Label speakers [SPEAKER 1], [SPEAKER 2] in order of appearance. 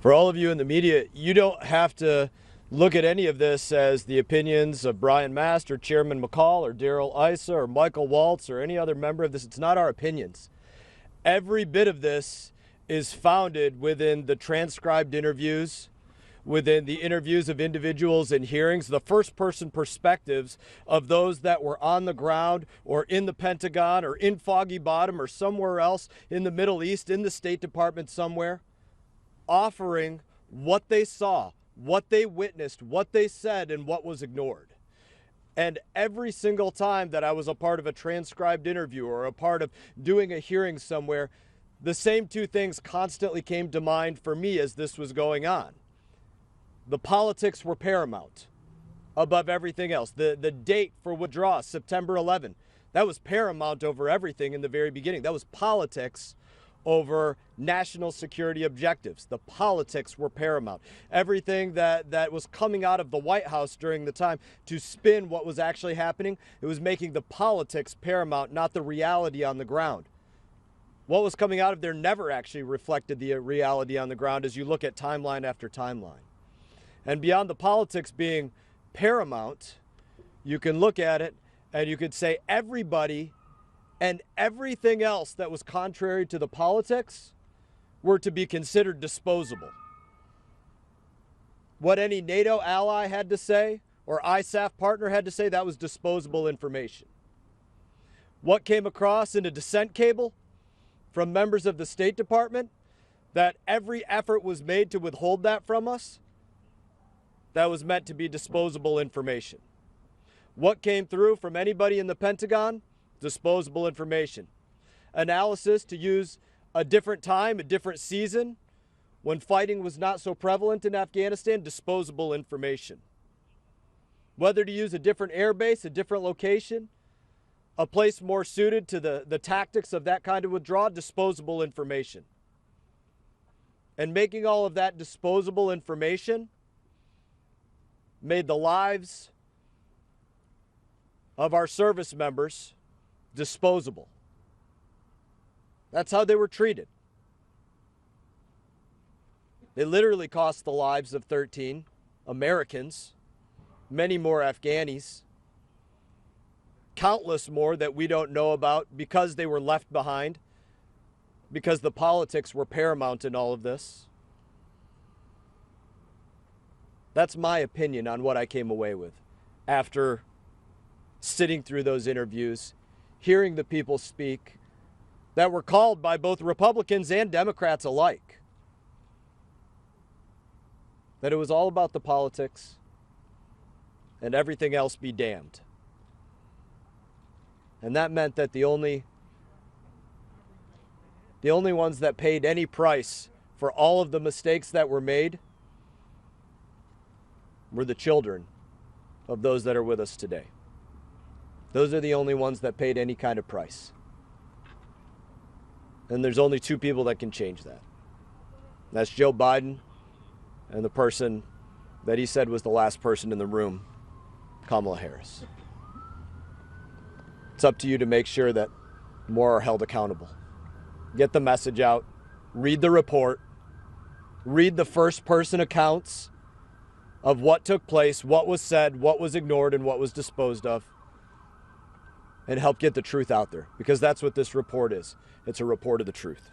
[SPEAKER 1] For all of you in the media, you don't have to look at any of this as the opinions of Brian Mast or Chairman McCall or Darrell Issa or Michael Waltz or any other member of this. It's not our opinions. Every bit of this is founded within the transcribed interviews, within the interviews of individuals in hearings, the first-person perspectives of those that were on the ground or in the Pentagon or in Foggy Bottom or somewhere else in the Middle East, in the State Department somewhere, offering what they saw, what they witnessed, what they said, and what was ignored. And every single time that I was a part of a transcribed interview or a part of doing a hearing somewhere, the same two things constantly came to mind for me as this was going on. The politics were paramount above everything else. The date for withdrawal, September 11, that was paramount over everything in the very beginning. That was politics over national security objectives. The politics were paramount. Everything that was coming out of the White House during the time to spin what was actually happening, it was making the politics paramount, not the reality on the ground. What was coming out of there never actually reflected the reality on the ground as you look at timeline after timeline. And beyond the politics being paramount, you can look at it and you could say everybody and everything else that was contrary to the politics were to be considered disposable. What any NATO ally had to say or ISAF partner had to say, that was disposable information. What came across in a dissent cable from members of the State Department, that every effort was made to withhold that from us, that was meant to be disposable information. What came through from anybody in the Pentagon? Disposable information. Analysis to use a different time, a different season, when fighting was not so prevalent in Afghanistan, disposable information. Whether to use a different air base, a different location, a place more suited to the tactics of that kind of withdrawal, disposable information. And making all of that disposable information made the lives of our service members disposable. That's how they were treated. They literally cost the lives of 13 Americans, many more Afghanis, countless more that we don't know about because they were left behind, because the politics were paramount in all of this. That's my opinion on what I came away with after sitting through those interviews, hearing the people speak that were called by both Republicans and Democrats alike. That it was all about the politics and everything else be damned. And that meant that the only ones that paid any price for all of the mistakes that were made were the children of those that are with us today. Those are the only ones that paid any kind of price. And there's only two people that can change that. That's Joe Biden and the person that he said was the last person in the room, Kamala Harris. It's up to you to make sure that more are held accountable. Get the message out. Read the report. Read the first-person accounts of what took place, what was said, what was ignored, and what was disposed of. And help get the truth out there, because that's what this report is. It's a report of the truth.